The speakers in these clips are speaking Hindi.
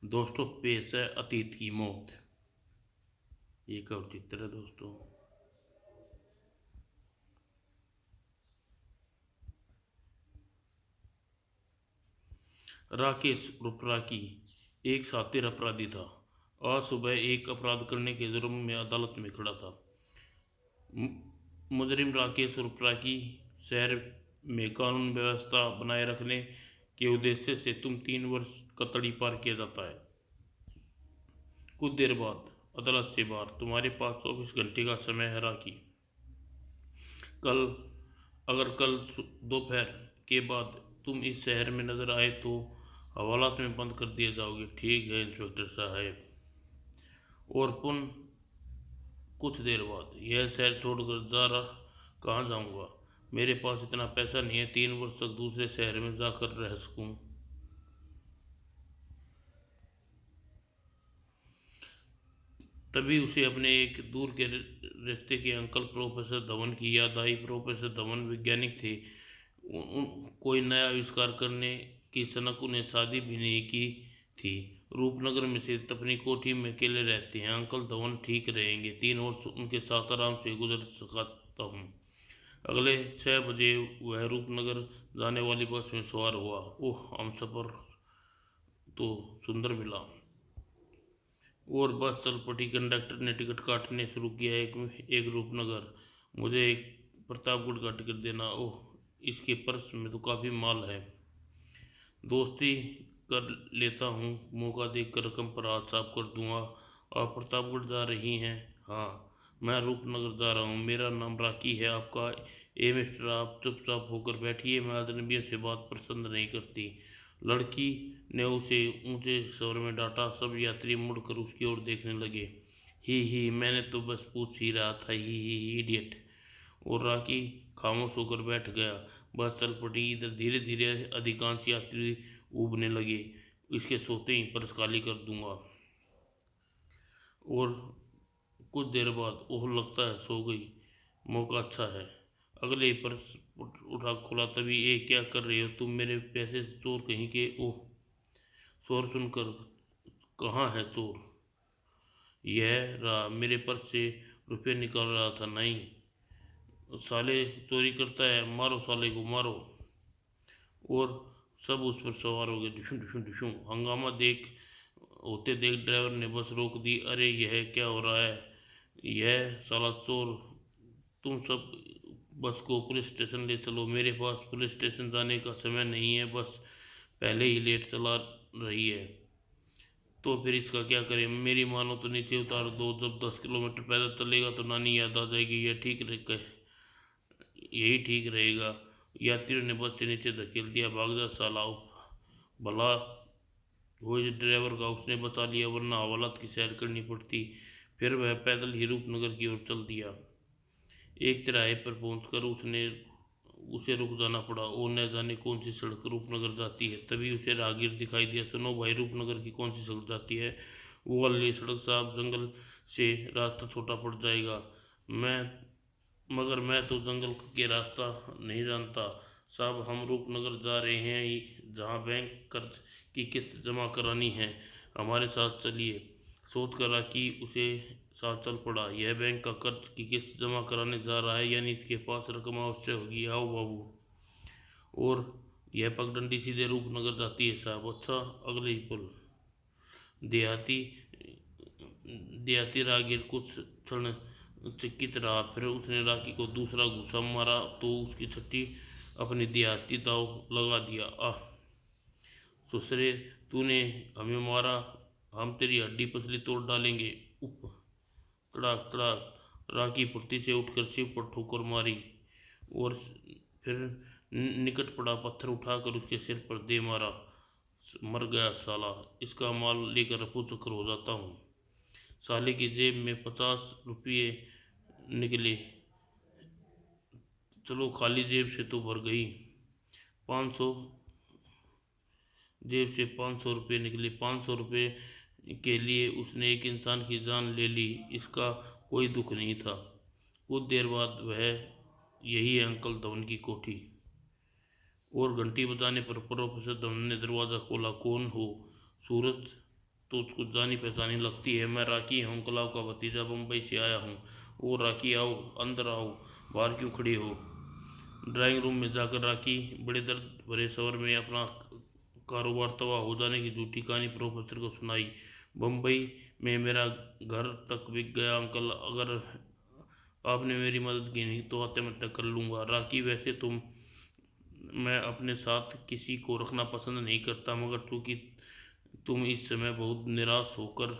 दोस्तों पेश है अतीत की मौत। ये कब चित्र है दोस्तों। राकेश उर्फ राकी एक शातिर अपराधी था। आज सुबह एक अपराध करने के जुर्म में अदालत में खड़ा था। मुजरिम राकेश उर्फ राकी शहर में कानून व्यवस्था बनाए रखने के उद्देश्य से तुम 3 वर्ष का तड़ीपार किया जाता है। कुछ देर बाद अदालत से बाहर तुम्हारे पास 24 घंटे का समय है राकी। कल अगर कल दोपहर के बाद तुम इस शहर में नजर आए तो हवालात में बंद कर दिए जाओगे। ठीक है इंस्पेक्टर साहब। और पुन कुछ देर बाद यह शहर छोड़कर जा रहा कहाँ जाऊंगा। मेरे पास इतना पैसा नहीं है 3 वर्ष तक दूसरे शहर में जाकर रह सकूं। तभी उसे अपने एक दूर के रिश्ते के अंकल प्रोफेसर धवन की याद आई। प्रोफेसर धवन वैज्ञानिक थे। कोई नया आविष्कार करने की सनक उन्हें शादी भी नहीं की थी। रूपनगर में स्थित अपनी कोठी में अकेले रहते हैं। अंकल धवन ठीक रहेंगे। 3 वर्ष उनके साथ आराम से गुजर सकता हूँ। अगले 6 बजे वह रूपनगर जाने वाली बस में सवार हुआ। ओह हम सफर तो सुंदर मिला। और बस चल पड़ी। कंडक्टर ने टिकट काटने शुरू किया। एक रूपनगर, मुझे एक प्रतापगढ़ का टिकट देना। ओह इसके पर्स में तो काफ़ी माल है। दोस्ती कर लेता हूँ, मौका देखकर रकम पर हाथ साफ कर दूंगा। आप प्रतापगढ़ जा रही हैं। हाँ मैं रूपनगर जा रहा हूँ। मेरा नाम राकी है। आपका। ए मिस्टर आप चुपचाप होकर बैठिए। मैं अजनबियों से बात पसंद नहीं करती। लड़की ने उसे ऊंचे स्वर में डांटा। सब यात्री मुड़कर उसकी ओर देखने लगे। ही मैंने तो बस पूछ ही रहा था। ही इडियट। और राकी खामोश होकर बैठ गया। बस चल पड़ी। इधर धीरे धीरे अधिकांश यात्री ऊबने लगे। इसके सोते ही पर्स खाली कर दूंगा। और कुछ देर बाद ओह लगता है सो गई। मौका अच्छा है। अगले ही पर्स उठा खोला तभी ए क्या कर रही हो तुम। मेरे पैसे चोर कहीं के। ओह शोर सुनकर कहाँ है चोर। यह रहा मेरे पर्स से रुपये निकाल रहा था। नहीं साले चोरी करता है। मारो साले को मारो। और सब उस पर सवार हो गए। डिशुम डिशुम डिशुम। हंगामा देख ड्राइवर ने बस रोक दी। अरे यह क्या हो रहा है। यह साला चोर। तुम सब बस को पुलिस स्टेशन ले चलो। मेरे पास पुलिस स्टेशन जाने का समय नहीं है। बस पहले ही लेट चला रही है। तो फिर इसका क्या करें। मेरी मानो तो नीचे उतार दो। जब 10 किलोमीटर पैदल चलेगा तो नानी याद आ जाएगी। यही ठीक रहेगा। यात्रियों ने बस से नीचे धकेल दिया। भाग जा साला। भला वो इस ड्राइवर का उसने बचा लिया, वरना हवालात की सैर करनी पड़ती। फिर वह पैदल ही रूपनगर की ओर चल दिया। एक तिराहे पर पहुंचकर उसे रुक जाना पड़ा। वो न जाने कौन सी सड़क रूपनगर जाती है। तभी उसे राहगीर दिखाई दिया। सुनो भाई रूपनगर की कौन सी सड़क जाती है। वो वाली सड़क साहब, जंगल से रास्ता छोटा पड़ जाएगा। मैं मगर मैं तो जंगल के रास्ता नहीं जानता साहब। हम रूपनगर जा रहे हैं जहाँ बैंक कर्ज की किस्त जमा करानी है। हमारे साथ चलिए। सोच कर कि उसे साथ चल पड़ा। यह बैंक का कर्ज की किस्त जमा कराने जा रहा है, यानी इसके पास रकम अवश्य होगी। आओ बाबू। और यह पगडंडी सीधे रूपनगर जाती है साहब। अच्छा अगले ही पुल। देहाती देहाती राहगीर कुछ क्षण चकित रहा। फिर उसने राखी को दूसरा घूसा मारा तो उसकी छठी अपनी देहाती दाव लगा दिया। आह ससुरे, तूने हमें मारा। हम तेरी हड्डी पसली तोड़ डालेंगे। उप तड़ाक तड़ाक। राखी फुर्ती से उठकर शिव पर ठोकर मारी। और फिर निकट पड़ा पत्थर उठाकर उसके सिर पर दे मारा। मर गया साला। इसका माल लेकर रफू चक्कर हो जाता हूँ। साले की जेब में 50 रुपये निकले। चलो खाली जेब से तो भर गई। 500 जेब से 500 रुपये निकले। 500 रुपये के लिए उसने एक इंसान की जान ले ली। इसका कोई दुख नहीं था। कुछ देर बाद वह यही है अंकल धवन की कोठी। और घंटी बजाने पर प्रोफेसर धवन ने दरवाज़ा खोला। कौन हो। सूरज तो कुछ जानी पहचानी लगती है। मैं राखी हूँ, कलाव का भतीजा, बम्बई से आया हूँ। ओ राखी, आओ, अंदर आओ, बाहर क्यों खड़ी हो? ड्राइंग रूम में जाकर राखी बड़े दर्द भरे स्वर में अपना कारोबार तबाह हो जाने की झूठी कहानी प्रोफेसर को सुनाई। बम्बई में मेरा घर तक बिक गया अंकल, अगर आपने मेरी मदद की नहीं तो आत्महत्या कर लूँगा। राखी, वैसे तुम मैं अपने साथ किसी को रखना पसंद नहीं करता, मगर चूंकि तुम इस समय बहुत निराश होकर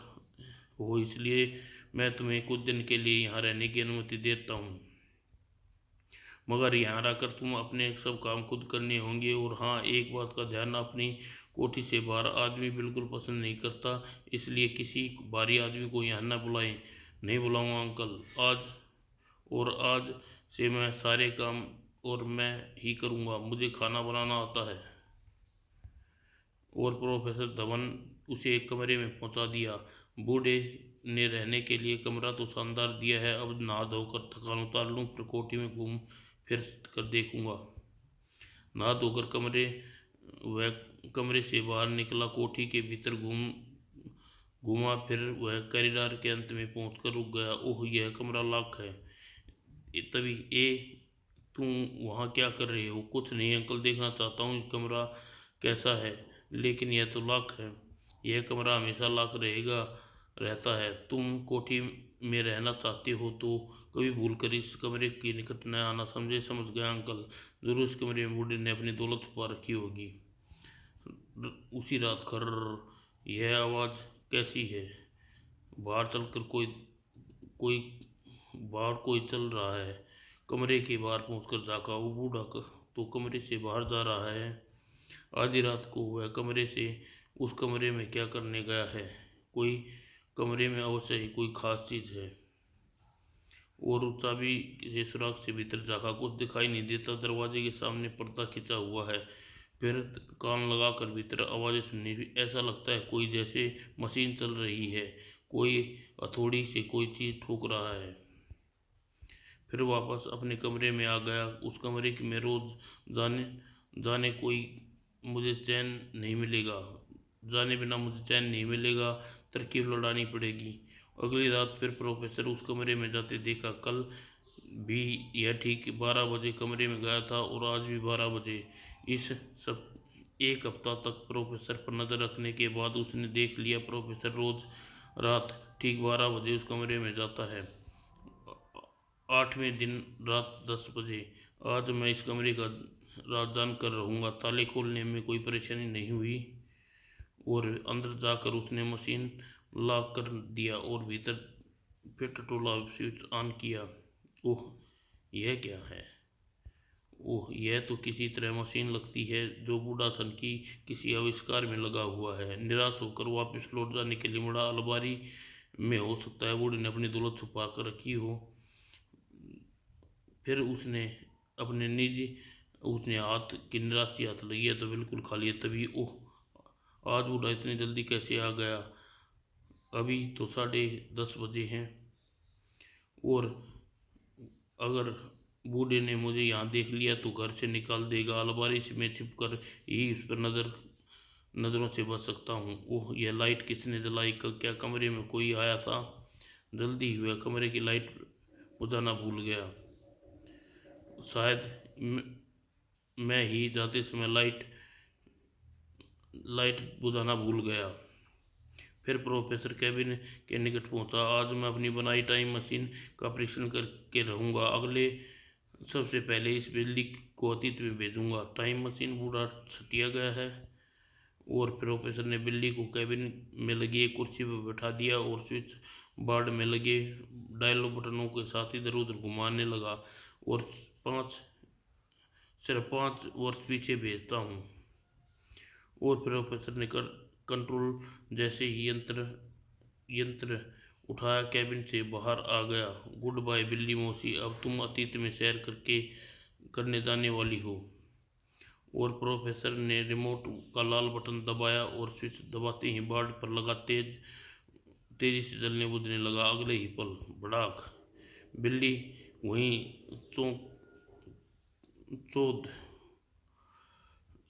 हो, इसलिए मैं तुम्हें कुछ दिन के लिए यहाँ रहने की अनुमति देता हूँ। मगर यहाँ रहकर तुम अपने सब काम खुद करने होंगे। और हाँ, एक बात का ध्यान, अपनी कोठी से बाहर आदमी बिल्कुल पसंद नहीं करता, इसलिए किसी बाहरी आदमी को यहाँ न बुलाएं। नहीं बुलाऊंगा अंकल। आज से मैं सारे काम और मैं ही करूँगा, मुझे खाना बनाना आता है। और प्रोफेसर धवन उसे एक कमरे में पहुंचा दिया। बूढ़े ने रहने के लिए कमरा तो शानदार दिया है, अब नहा धोकर थकान उतार लूँ, फिर कोठी में घूम फिर कर देखूंगा। नहा धोकर वह कमरे से बाहर निकला, कोठी के भीतर घूमा, फिर वह कॉरिडोर के अंत में पहुंचकर रुक गया। ओह, यह कमरा लॉक है। तभी ए तुम वहाँ क्या कर रहे हो? कुछ नहीं अंकल, देखना चाहता हूँ कमरा कैसा है। लेकिन यह तो लॉक है। यह कमरा हमेशा लॉक रहता है। तुम कोठी में रहना चाहते हो तो कभी भूल कर इस कमरे के निकट न आना, समझ गया अंकल। जरूर इस कमरे में बूढ़े ने अपनी दौलत छुपा रखी होगी। उसी रात खर, यह आवाज़ कैसी है? बाहर चलकर कोई बाहर कोई चल रहा है। कमरे के बाहर पहुंचकर झाँका, वो बूढ़ा तो कमरे से बाहर जा रहा है। आधी रात को वह कमरे से उस कमरे में क्या करने गया है? कोई कमरे में अवश्य ही कोई खास चीज़ है। और उस चाबी से सुराख से भीतर झाँका, कुछ दिखाई नहीं देता। दरवाजे के सामने पर्दा खिंचा हुआ है। फिर कान लगाकर भीतर आवाज़ें सुननी, ऐसा लगता है कोई जैसे मशीन चल रही है, कोई हथौड़ी से कोई चीज़ ठोक रहा है। फिर वापस अपने कमरे में आ गया। उस कमरे की में रोज जाने कोई मुझे चैन नहीं मिलेगा, जाने बिना मुझे चैन नहीं मिलेगा, तरकीब लड़ानी पड़ेगी। अगली रात फिर प्रोफेसर उस कमरे में जाते देखा। कल भी यह ठीक 12 बजे कमरे में गया था और आज भी 12 बजे। इस सब एक हफ्ता तक प्रोफेसर पर नज़र रखने के बाद उसने देख लिया, प्रोफेसर रोज रात ठीक 12 बजे उस कमरे में जाता है। 8वें दिन रात 10 बजे। आज मैं इस कमरे का राज जान कर रहूँगा। ताले खोलने में कोई परेशानी नहीं हुई और अंदर जाकर उसने मशीन लॉक कर दिया और भीतर पेट्रोला स्विच ऑन किया। ओह, यह क्या है? ओह, यह तो किसी तरह मशीन लगती है जो बूढ़ा सन की किसी आविष्कार में लगा हुआ है। निराश होकर वापस लौट जाने के लिए मुड़ा। अलमारी में हो सकता है बूढ़े ने अपनी दौलत छुपा कर रखी हो। फिर उसने हाथ की निराशी हाथ लगी है तो बिल्कुल खाली है। तभी ओह, आज बूढ़ा इतनी जल्दी कैसे आ गया? अभी तो 10:30 बजे हैं। और अगर बूढ़े ने मुझे यहाँ देख लिया तो घर से निकाल देगा। अलमारी में छिप कर ही उस पर नज़रों से बच सकता हूँ। ओह, यह लाइट किसने जलाई? क्या कमरे में कोई आया था? जल्दी हुआ, कमरे की लाइट बुझाना भूल गया। शायद मैं ही जाते समय लाइट बुझाना भूल गया। फिर प्रोफेसर केबिन के निकट पहुंचा। आज मैं अपनी बनाई टाइम मशीन का परीक्षण करके रहूँगा। सबसे पहले इस बिल्ली को अतीत में भेजूंगा। टाइम मशीन बूढ़ा छटिया गया है और प्रोफेसर ने बिल्ली को केबिन में लगी एक कुर्सी पर बैठा दिया और स्विच बोर्ड में लगे डायलो बटनों के साथ इधर उधर घुमाने लगा। और सिर्फ 5 वर्ष पीछे भेजता हूँ। और प्रोफेसर ने कंट्रोल जैसे ही यंत्र उठाया, कैबिन से बाहर आ गया। गुड बाय बिल्ली मौसी, अब तुम अतीत में सैर करने जाने वाली हो। और प्रोफेसर ने रिमोट का लाल बटन दबाया और स्विच दबाते ही बोर्ड पर लगा तेजी से जलने बुझने लगा। अगले ही पल भड़ाक, बिल्ली वहीं चौध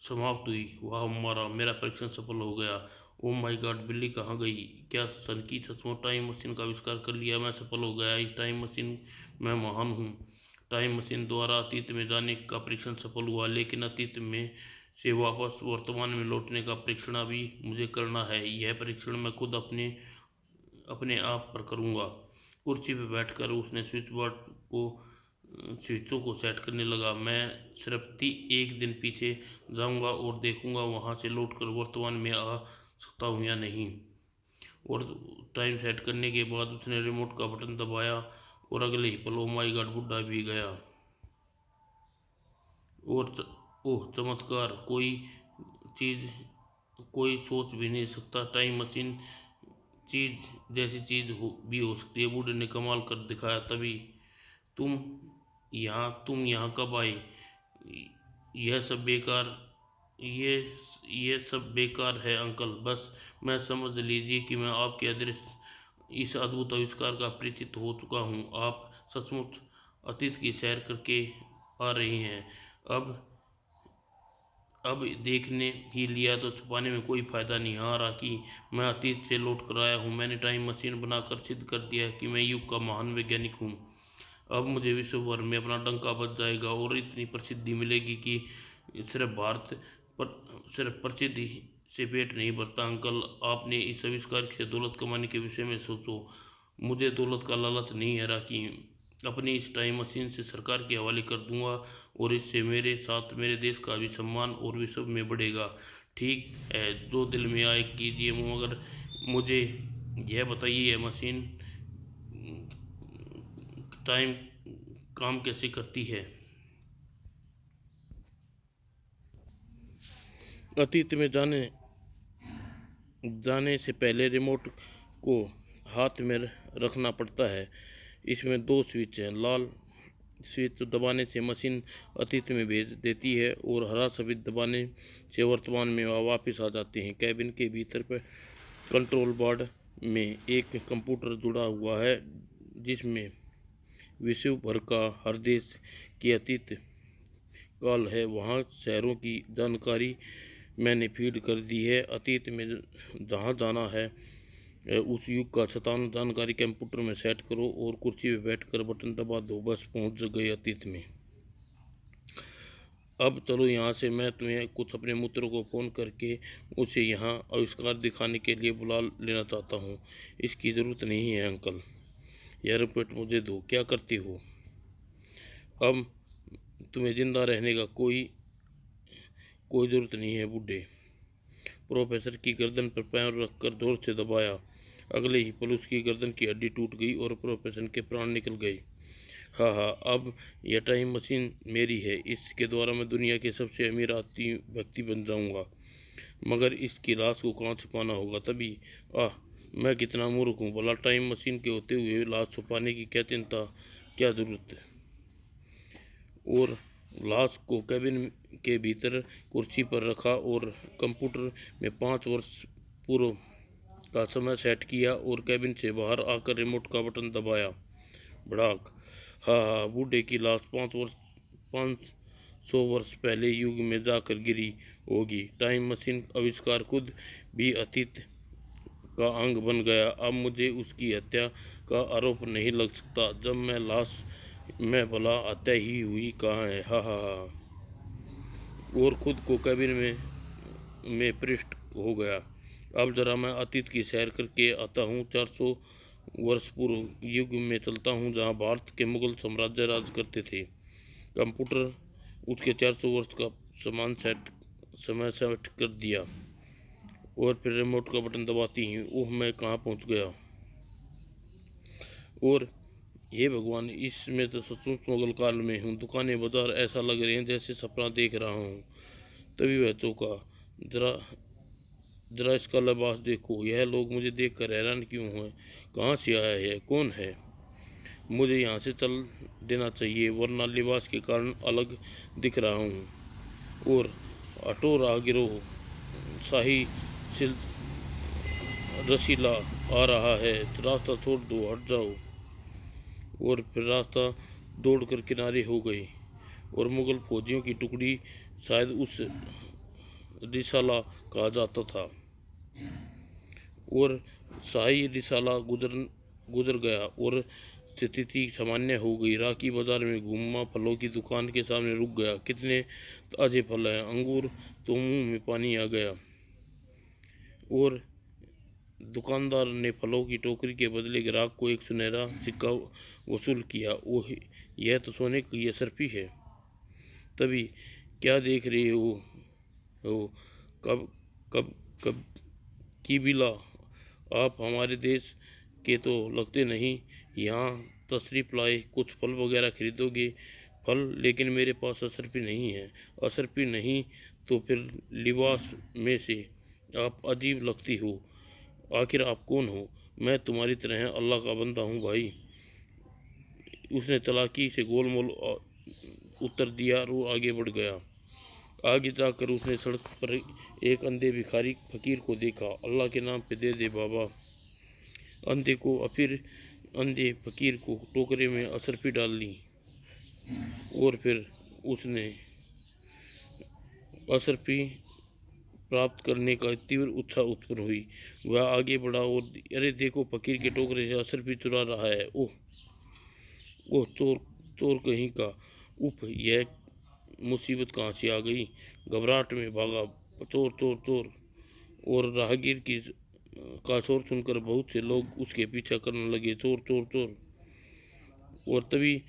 समाप्त हुई। वाह, मेरा परीक्षण सफल हो गया। ओ माय गॉड, बिल्ली कहाँ गई? क्या सन की सचमुच टाइम मशीन का आविष्कार कर लिया? मैं सफल हो गया। इस टाइम मशीन मैं महान हूँ। टाइम मशीन द्वारा अतीत में जाने का परीक्षण सफल हुआ, लेकिन अतीत में से वापस वर्तमान में लौटने का परीक्षण अभी मुझे करना है। यह परीक्षण मैं खुद अपने अपने आप पर करूँगा। कुर्सी पर बैठकर उसने स्विचों को सेट करने लगा। मैं सिर्फ एक दिन पीछे जाऊंगा और देखूंगा वहां से लौटकर वर्तमान में आ सकता हूँ या नहीं। और टाइम सेट करने के बाद उसने रिमोट का बटन दबाया और अगले ही पल ओ माय गॉड, बुढ़ा भी गया। और ओह चमत्कार, चीज कोई सोच भी नहीं सकता टाइम मशीन चीज जैसी चीज भी हो सकती है। बूढ़े ने कमाल कर दिखाया। तभी तुम तुम यहाँ कब आए? यह सब बेकार ये ये सब बेकार है अंकल। बस मैं समझ लीजिए कि मैं आपके अदृश्य इस अद्भुत आविष्कार का परिचित हो चुका हूँ। आप सचमुच अतीत की सैर करके आ रही हैं। अब अब देखने ही लिया तो छुपाने में कोई फायदा नहीं। हाँ रॉकी, मैं अतीत से लौट कर आया हूँ। मैंने टाइम मशीन बनाकर सिद्ध कर दिया है कि मैं युग का महान वैज्ञानिक हूँ। अब मुझे विश्व भर में अपना डंका बज जाएगा और इतनी प्रसिद्धि मिलेगी कि सिर्फ भारत पर सिर्फ प्रसिद्धि से पेट नहीं भरता। अंकल, आपने इस आविष्कार से दौलत कमाने के विषय में सोचो। मुझे दौलत का लालच नहीं है रॉकी। अपनी इस टाइम मशीन से सरकार के हवाले कर दूंगा और इससे मेरे साथ मेरे देश का भी सम्मान और विश्व में बढ़ेगा। ठीक है, जो दिल में आए कीजिए, मगर मुझे यह बताइए, यह मशीन टाइम काम कैसे करती है? अतीत में जाने जाने से पहले रिमोट को हाथ में रखना पड़ता है। इसमें दो स्विच हैं। लाल स्विच दबाने से मशीन अतीत में भेज देती है और हरा स्विच दबाने से वर्तमान में वापस आ जाते हैं। कैबिन के भीतर पर कंट्रोल बोर्ड में एक कंप्यूटर जुड़ा हुआ है जिसमें विश्व भर का हर देश की अतीत काल है। वहाँ शहरों की जानकारी मैंने फीड कर दी है। अतीत में जहाँ जाना है उस युग का शतान जानकारी कंप्यूटर में सेट करो और कुर्सी पे बैठकर बटन दबा दो, बस पहुँच गए अतीत में। अब चलो यहाँ से मैं तुम्हें कुछ अपने मित्रों को फ़ोन करके उसे यहाँ आविष्कार दिखाने के लिए बुला लेना चाहता हूँ। इसकी ज़रूरत नहीं है अंकल। यह रिपोर्ट मुझे दो। क्या करती हो? अब तुम्हें जिंदा रहने का कोई ज़रूरत नहीं है बूढ़े। प्रोफेसर की गर्दन पर पैर रखकर जोर से दबाया। अगले ही पल उसकी गर्दन की हड्डी टूट गई और प्रोफेसर के प्राण निकल गए। हाँ हाँ, अब यह टाइम मशीन मेरी है। इसके द्वारा मैं दुनिया के सबसे अमीर आदमी व्यक्ति बन जाऊंगा। मगर इसकी लाश को कहाँ छुपाना होगा? तभी मैं कितना मूर्ख हूँ भला। टाइम मशीन के होते हुए लाश छुपाने की क्या चिंता, क्या जरूरत है? और लाश को कैबिन के भीतर कुर्सी पर रखा और कंप्यूटर में 5 वर्ष पूर्व का समय सेट किया और कैबिन से बाहर आकर रिमोट का बटन दबाया। भड़ाक। हाँ हाँ, बूढ़े की लाश 500 वर्ष पहले युग में जाकर गिरी होगी। टाइम मशीन आविष्कार खुद भी अतीत का अंग बन गया। अब मुझे उसकी हत्या का आरोप नहीं लग सकता। जब मैं लाश में भला हत्या ही हुई कहाँ है? हा हा हा। और खुद को कैबिन में पृष्ठ हो गया। अब जरा मैं अतीत की सैर करके आता हूँ। 400 वर्ष पूर्व युग में चलता हूँ जहाँ भारत के मुगल साम्राज्य राज करते थे। कंप्यूटर उसके 400 वर्ष का समय सेट कर दिया और फिर रिमोट का बटन दबाती ही ओह, मैं कहाँ पहुँच गया। और हे भगवान, इसमें तो सचमुच मुगल काल में हूँ। दुकानें बाजार ऐसा लग रहे हैं जैसे सपना देख रहा हूँ। तभी वह चौंका। जरा जरा इसका लिबास देखो। यह लोग मुझे देखकर हैरान क्यों हैं? कहाँ से आया है? कौन है? मुझे यहाँ से चल देना चाहिए वरना लिबास के कारण अलग दिख रहा हूँ। और हटो राहगीरों, शाही सिल रसीला आ रहा है, रास्ता छोड़ दो, हट जाओ। और फिर रास्ता दौड़कर किनारे हो गई और मुगल फौजियों की टुकड़ी, शायद उस रिसाला कहा जाता था, और शाही रिसाला गुजर गया और स्थिति सामान्य हो गई। राकी बाजार में घूमा, फलों की दुकान के सामने रुक गया। कितने ताजे फल हैं, अंगूर, तो मुंह में पानी आ गया। और दुकानदार ने फलों की टोकरी के बदले ग्राहक को एक सुनहरा सिक्का वसूल किया। ओह, यह तो सोने की असरफी है। तभी, क्या देख रहे हो, कब कब कब की बिला, आप हमारे देश के तो लगते नहीं। यहाँ तशरीफ लाए, कुछ फल वगैरह खरीदोगे? फल? लेकिन मेरे पास असरफी नहीं है। असरफी नहीं तो फिर लिबास में से आप अजीब लगती हो। आखिर आप कौन हो? मैं तुम्हारी तरह अल्लाह का बंदा हूँ भाई। उसने चालाकी से गोलमोल उत्तर दिया और आगे बढ़ गया। आगे जाकर उसने सड़क पर एक अंधे भिखारी फकीर को देखा। अल्लाह के नाम पे दे दे बाबा। अंधे फकीर को टोकरे में असरफी डाल दी और फिर उसने असरफी प्राप्त करने का तीव्र उत्साह उत्पन्न हुई। वह आगे बढ़ा और अरे देखो, फकीर के टोकरे से असरफी चुरा रहा है। ओह ओह, चोर, चोर कहीं का। उफ, यह मुसीबत कहाँ से आ गई। घबराहट में भागा, चोर चोर चोर। और राहगीर का शोर सुनकर बहुत से लोग उसके पीछा करने लगे, चोर चोर चोर। और तभी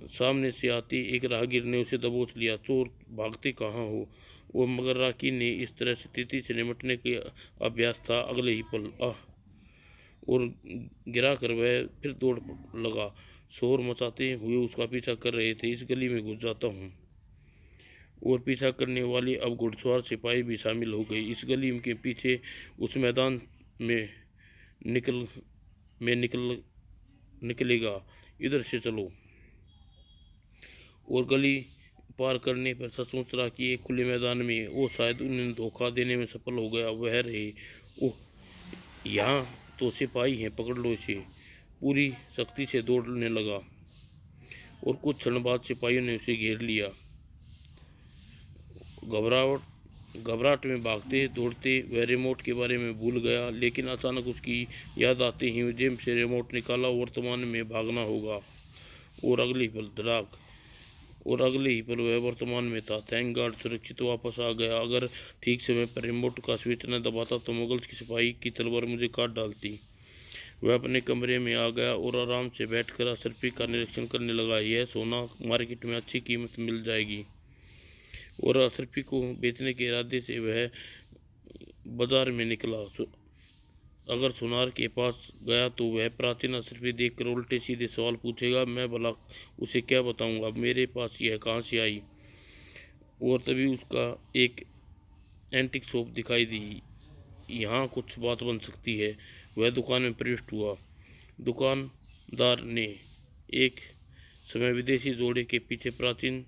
सामने से आते एक राहगीर ने उसे दबोच लिया। चोर, भागते कहाँ हो? वो मगर राकी ने इस तरह स्थिति से निपटने के अभ्यास था। अगले ही पल और गिरा कर वह फिर दौड़ लगा। शोर मचाते हुए उसका पीछा कर रहे थे। इस गली में घुस जाता हूँ। और पीछा करने वाले अब घुड़सवार सिपाही भी शामिल हो गए। इस गली के पीछे उस मैदान में निकल में निकल निकलेगा, इधर से चलो। और गली पार करने पर सचमुच रहा कि एक खुले मैदान में वो शायद उन्हें धोखा देने में सफल हो गया। वह रहे, ओह, यहाँ तो सिपाही हैं, पकड़ लो इसे। पूरी सख्ती से दौड़ने लगा और कुछ क्षण बाद सिपाहियों ने उसे घेर लिया। घबराहट में भागते दौड़ते वह रिमोट के बारे में भूल गया, लेकिन अचानक उसकी याद आते ही जेब से रिमोट निकाला। वर्तमान में भागना होगा। और अगले ही पल वह वर्तमान में था। थैंक गॉड, सुरक्षित वापस आ गया। अगर ठीक समय पर रिमोट का स्विच न दबाता तो मुगल की सिपाही की तलवार मुझे काट डालती। वह अपने कमरे में आ गया और आराम से बैठकर असरफी का निरीक्षण करने लगा। यह सोना मार्केट में अच्छी कीमत मिल जाएगी। और असरफी को बेचने के इरादे से वह बाजार में निकला। अगर सुनार के पास गया तो वह प्राचीन असरफी देखकर उल्टे सीधे सवाल पूछेगा। मैं भला उसे क्या बताऊंगा, मेरे पास यह कहाँ से आई। और तभी उसका एक एंटिक शॉप दिखाई दी। यहाँ कुछ बात बन सकती है। वह दुकान में प्रविष्ट हुआ। दुकानदार ने एक समय विदेशी जोड़े के पीछे प्राचीन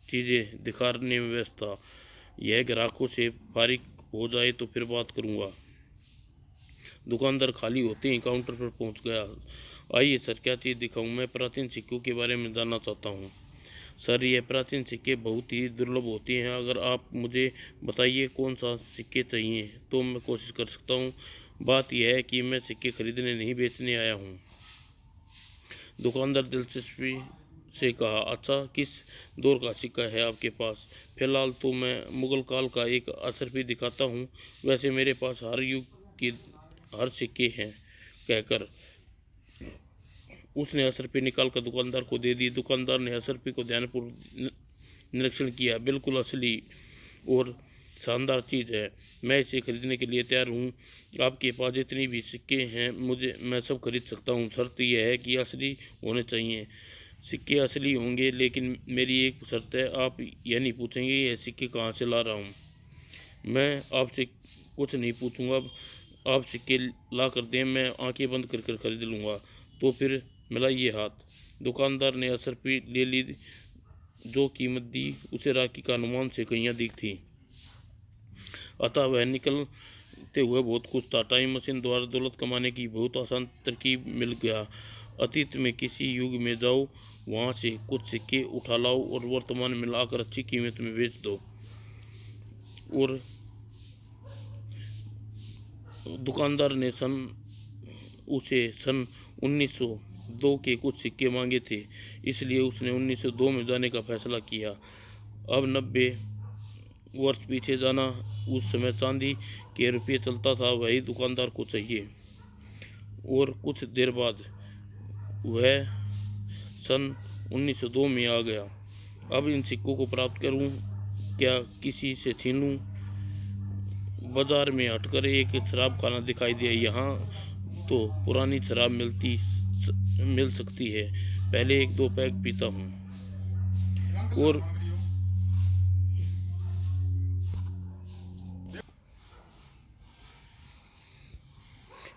चीज़ें दिखाने में व्यस्त था। यह ग्राहकों से फारिग हो जाए तो फिर बात करूँगा। दुकानदार खाली होते ही काउंटर पर पहुंच गया। आइए सर, क्या चीज़ दिखाऊं? मैं प्राचीन सिक्कों के बारे में जानना चाहता हूं। सर, यह प्राचीन सिक्के बहुत ही दुर्लभ होते हैं। अगर आप मुझे बताइए कौन सा सिक्के चाहिए तो मैं कोशिश कर सकता हूं। बात यह है कि मैं सिक्के खरीदने नहीं, बेचने आया हूं। दुकानदार दिलचस्पी से कहा, अच्छा, किस दौर का सिक्का है आपके पास? फिलहाल तो मैं मुगल काल का एक असरफी दिखाता हूँ। वैसे मेरे पास हर युग की हर सिक्के हैं, कहकर उसने असरफी निकाल कर दुकानदार को दे दी। दुकानदार ने असरफी को ध्यानपूर्वक निरीक्षण किया। बिल्कुल असली और शानदार चीज़ है। मैं इसे खरीदने के लिए तैयार हूँ। आपके पास जितनी भी सिक्के हैं मैं सब खरीद सकता हूँ। शर्त यह है कि असली होने चाहिए। सिक्के असली होंगे, लेकिन मेरी एक शर्त है। आप यह नहीं पूछेंगे यह सिक्के कहाँ से ला रहा हूँ। मैं आपसे कुछ नहीं पूछूंगा। आप सिक्के ला कर दें, मैं आंखें बंद कर कर खरीद लूँगा। तो फिर मिलाइए हाथ। दुकानदार ने असरफी ले ली। जो कीमत दी उसे राखी का अनुमान से कहीं अधिक थी। अतः वह निकलते हुए बहुत खुश था। टाइम मशीन द्वारा दौलत कमाने की बहुत आसान तरकीब मिल गया। अतीत में किसी युग में जाओ, वहाँ से कुछ सिक्के उठा लाओ और वर्तमान में लाकर अच्छी कीमत में बेच दो। और दुकानदार ने उसे सन 1902 के कुछ सिक्के मांगे थे, इसलिए उसने 1902 में जाने का फैसला किया। अब 90 वर्ष पीछे जाना, उस समय चांदी के रुपये चलता था, वही दुकानदार को चाहिए। और कुछ देर बाद वह सन 1902 में आ गया। अब इन सिक्कों को प्राप्त करूं, क्या किसी से छीन लूं? बाजार में हटकर एक शराब खाना दिखाई दिया। यहाँ तो पुरानी शराब मिल सकती है, पहले 1-2 पैक पीता हूँ। और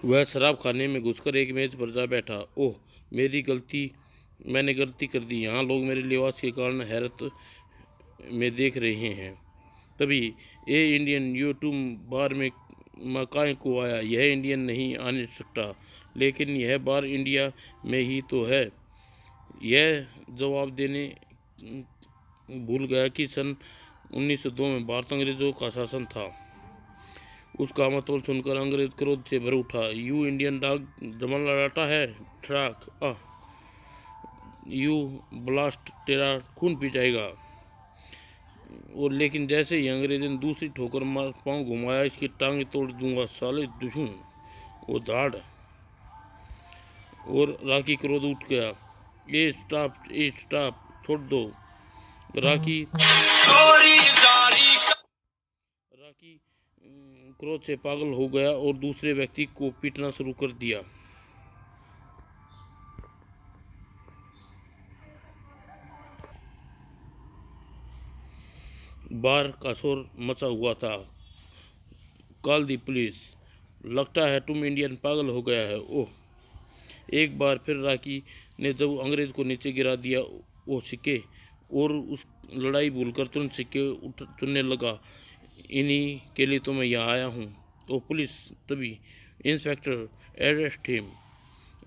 वह शराब खाने में घुसकर एक मेज पर जा बैठा। ओह, मैंने गलती कर दी। यहाँ लोग मेरे लिबास के कारण हैरत में देख रहे हैं। तभी ए इंडियन, यो तुम बार में काहे को आया? यह इंडियन नहीं आने सकता, लेकिन यह बार इंडिया में ही तो है। यह जवाब देने भूल गया कि सन 1902 में भारत अंग्रेजों का शासन था। उसका मतलब सुनकर अंग्रेज क्रोध से भर उठा। यू इंडियन डॉग, जमाना डाटा है ट्रैक, यू ब्लास्ट, तेरा खून पी जाएगा। और लेकिन जैसे ही अंग्रेज ने दूसरी ठोकर मार पांव घुमाया, इसकी टांगे तोड़ दूंगा साले दुश्मन, वो धाड़। और राकी क्रोध उठ गया। ए स्टॉप, छोड़ दो। राकी क्रोध से पागल हो गया और दूसरे व्यक्ति को पीटना शुरू कर दिया। बार का शोर मचा हुआ था। कॉल दी पुलिस, लगता है तुम इंडियन पागल हो गया है। ओह, एक बार फिर राकी ने जब अंग्रेज को नीचे गिरा दिया, वो सिक्के और उस लड़ाई भूलकर तुरंत सिक्के चुनने लगा। इन्हीं के लिए तो मैं यहाँ आया हूँ। तो पुलिस, तभी इंस्पेक्टर, अरेस्ट हिम।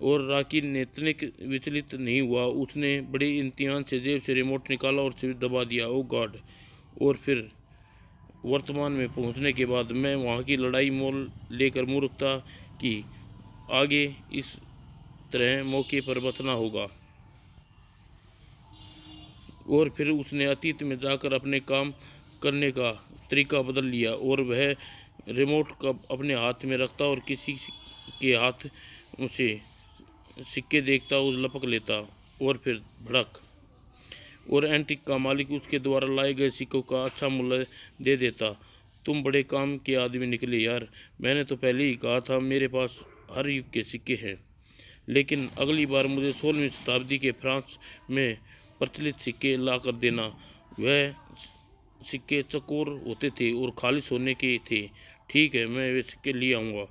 और राकी ने तनिक विचलित नहीं हुआ। उसने बड़े इम्तिहान से जेब से रिमोट निकाला और स्विच दबा दिया। ओ गॉड। और फिर वर्तमान में पहुंचने के बाद मैं वहाँ की लड़ाई मोल लेकर मूर्खता की आगे इस तरह मौके पर बचना होगा। और फिर उसने अतीत में जाकर अपने काम करने का तरीका बदल लिया और वह रिमोट का अपने हाथ में रखता और किसी के हाथ से सिक्के देखता, उस लपक लेता और फिर भड़क। और एंटीक का मालिक उसके द्वारा लाए गए सिक्कों का अच्छा मूल्य दे देता। तुम बड़े काम के आदमी निकले यार। मैंने तो पहले ही कहा था मेरे पास हर युग के सिक्के हैं। लेकिन अगली बार मुझे 16वीं शताब्दी के फ्रांस में प्रचलित सिक्के ला कर देना। वह सिक्के चकोर होते थे और खालिश होने के थे। ठीक है, मैं वे सिक्के ले आऊँगा।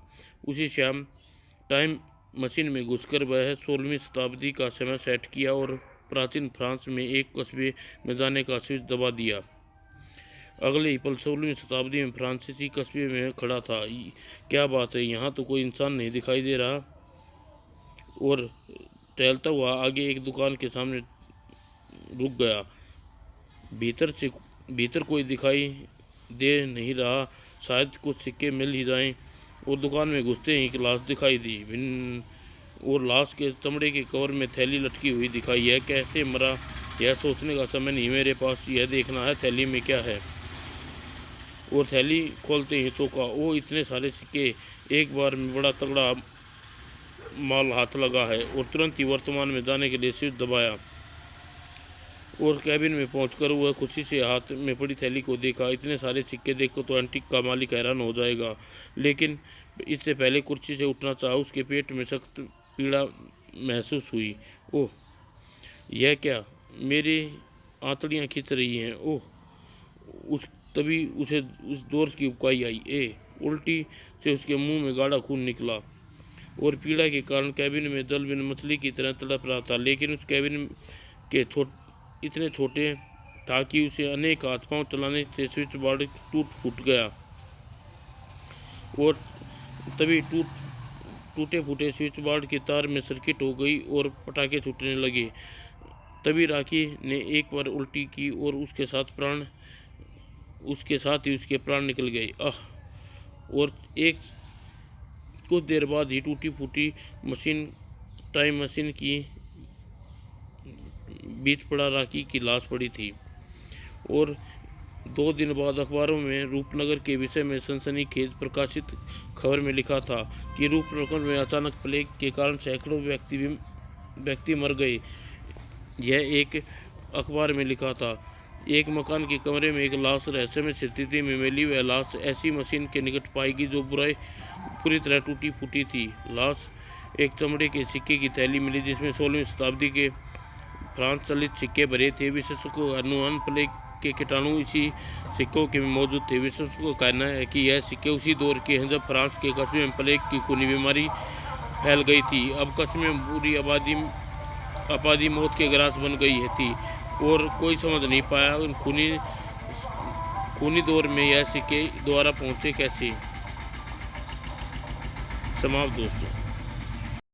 उसी शाम टाइम मशीन में घुसकर वह 16वीं शताब्दी का समय सेट किया और प्राचीन फ्रांस में एक कस्बे में जाने का स्विच दबा दिया। अगले ही पल 16वीं शताब्दी में फ्रांसीसी कस्बे में खड़ा था। क्या बात है, यहाँ तो कोई इंसान नहीं दिखाई दे रहा। और टहलता हुआ आगे एक दुकान के सामने रुक गया। भीतर कोई दिखाई दे नहीं रहा। शायद कुछ सिक्के मिल ही जाएं। और दुकान में घुसते ही एक लाश दिखाई दी। और लाश के चमड़े के कवर में थैली लटकी हुई दिखाई। यह कैसे मरा, यह सोचने का समय नहीं मेरे पास, यह देखना है थैली में क्या है। और थैली खोलते ही चौंका। ओ, इतने सारे सिक्के एक बार में, बड़ा तगड़ा माल हाथ लगा है। और तुरंत ही वर्तमान में जाने के लिए स्विच दबाया और कैबिन में पहुंचकर वह खुशी से हाथ में पड़ी थैली को देखा। इतने सारे सिक्के देखकर तो एंटीक का मालिक हैरान हो जाएगा, लेकिन इससे पहले कुर्सी से उठना चाहा। उसके पेट में सख्त पीड़ा महसूस हुई। ओह, यह क्या, मेरी आंतड़ियाँ खींच रही हैं। ओह, तभी उसे उस जोर की उबकाई आई। उल्टी से उसके मुंह में गाढ़ा खून निकला और पीड़ा के कारण कैबिन में जल बिन मछली की तरह तड़प रहा था। लेकिन उस कैबिन के इतने छोटे था कि उसे अनेक हाथ पांव चलाने से स्विच बोर्ड टूट फूट गया। और तभी टूटे फूटे स्विच बोर्ड की तार में सर्किट हो गई और पटाखे छूटने लगे। तभी राखी ने एक बार उल्टी की और उसके साथ ही उसके प्राण निकल गए। और एक कुछ देर बाद ही टूटी फूटी मशीन टाइम मशीन की बीच पड़ा राखी की लाश पड़ी थी। और 2 दिन बाद अखबारों में रूपनगर के विषय में सनसनीखेज प्रकाशित खबर में लिखा था कि रूपनगर में अचानक प्लेग के कारण सैकड़ों व्यक्ति मर गए। यह एक अखबार में लिखा था। एक मकान के कमरे में एक लाश रहस्यमय स्थिति में मिली। वह लाश ऐसी मशीन के निकट पाई गई जो पूरी तरह टूटी फूटी थी। लाश एक चमड़े के सिक्के की थैली मिली जिसमें 16वीं शताब्दी के फ्रांस चलित सिक्के भरे थे। विशेषज्ञों का अनुमान प्लेग के कीटाणु इसी सिक्कों के में मौजूद थे। विशेषज्ञों का कहना है कि यह सिक्के उसी दौर के हैं जब फ्रांस के कस्बे में प्लेग की खूनी बीमारी फैल गई थी। अब कस्बे में पूरी आबादी मौत के ग्रास बन गई थी और कोई समझ नहीं पाया खूनी दौर में यह सिक्के द्वारा पहुंचे कैसे। समाप्त दोस्तों।